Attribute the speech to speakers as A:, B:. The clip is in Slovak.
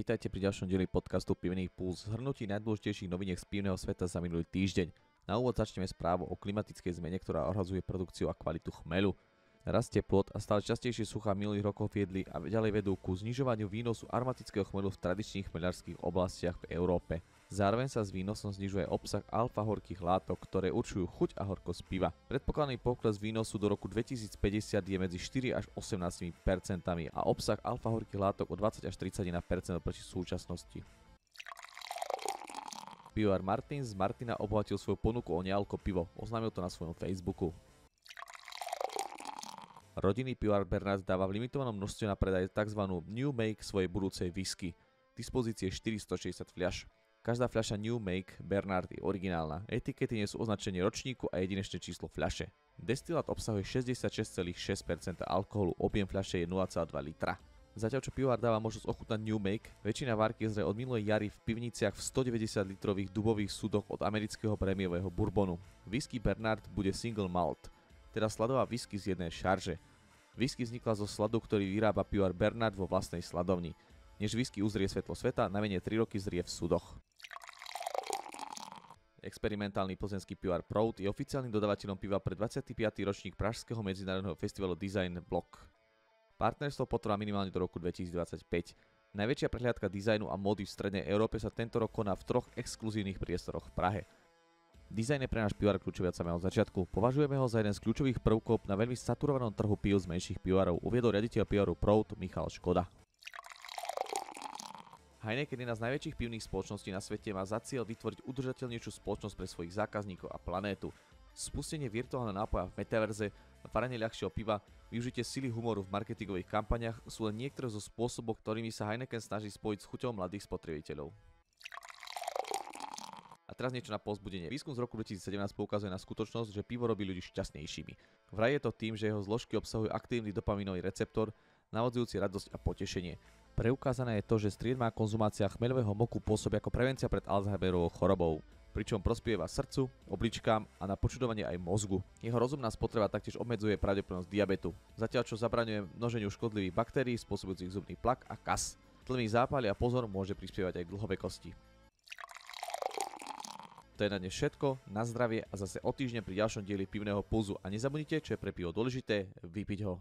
A: Vítajte pri ďalšom dieli podcastu Pivný puls, zhrnutí najdôležitejších noviniek z pivného sveta za minulý týždeň. Na úvod začneme správu o klimatickej zmene, ktorá ohrozuje produkciu a kvalitu chmelu. Rast teplôt a stále častejšie suchá minulých rokov viedli a ďalej vedú ku znižovaniu výnosu aromatického chmelu v tradičných chmeľarských oblastiach v Európe. Zároveň sa s výnosom znižuje obsah alfa-horkých látok, ktoré určujú chuť a horkosť piva. Predpokladaný pokles výnosu do roku 2050 je medzi 4 až 18% a obsah alfa-horkých látok o 20 až 31% oproti súčasnosti. Pivovar Martins z Martina obohatil svoju ponuku o nealko pivo, oznámil to na svojom Facebooku. Rodinný pivovar Bernard dáva v limitovanom množstve na predaj tzv. New Make svojej budúcej whisky. V dispozícii je 460 fľaš. Každá fľaša New Make Bernard je originálna. Etikety nie sú označenie ročníku a jedinečné číslo fľaše. Destilát obsahuje 66,6% alkoholu, objem fľaše je 0,2 litra. Zatiaľ čo pivovar dáva možnosť ochutnať New Make, väčšina várky je zrej od minulej jary v pivniciach v 190 litrových dubových sudoch od amerického prémiového bourbonu. Whisky Bernard bude single malt, teda sladová whisky z jednej šarže. Whisky vznikla zo sladu, ktorý vyrába pivovar Bernard vo vlastnej sladovni. Než whisky uzrie svetlo sveta, najmenej 3 roky zrie v sudoch. Experimentálny plzeňský pivovar Proud je oficiálnym dodávateľom piva pre 25. ročník Pražského medzinárodného festivalu Design Block. Partnerstvo potrvá minimálne do roku 2025. Najväčšia prehliadka dizajnu a módy v strednej Európe sa tento rok koná v 3 exkluzívnych priestoroch v Prahe. Dizajn je pre náš pivovar kľúčový od samého začiatku. Považujeme ho za jeden z kľúčových prvkov na veľmi saturovanom trhu pív z menších pivovarov, uviedol riaditeľ pivovaru Proud Michal Škoda. Heineken, jedna z najväčších pivných spoločností na svete, má za cieľ vytvoriť udržateľnejšiu spoločnosť pre svojich zákazníkov a planétu. Spustenie virtuálneho nápoja v metaverze, varenie ľahšieho piva, využitie sily humoru v marketingových kampaniach sú len niektoré zo spôsobov, ktorými sa Heineken snaží spojiť s chuťou mladých spotrebiteľov. A teraz niečo na povzbudenie. Výskum z roku 2017 poukazuje na skutočnosť, že pivo robí ľudí šťastnejšími. Vraj je to tým, že jeho zložky obsahujú aktívny dopaminový receptor, navodzujúci radosť a potešenie. Preukázané je to, že striedmá konzumácia chmeľového moku pôsobí ako prevencia pred Alzheimerovou chorobou, pričom prospieva srdcu, obličkám a na počudovanie aj mozgu. Jeho rozumná spotreba taktiež obmedzuje pravdepodobnosť diabetu, zatiaľ čo zabraňuje množeniu škodlivých baktérií spôsobujúcich zubný plak a kas. Tlmý zápaly a pozor môže prispievať aj k dlhovekosti. To je na dnes všetko, na zdravie a zase o týždeň pri ďalšom dieli Pivného pulzu a nezabudnite, čo je pre pivo dôležité, vypiť ho.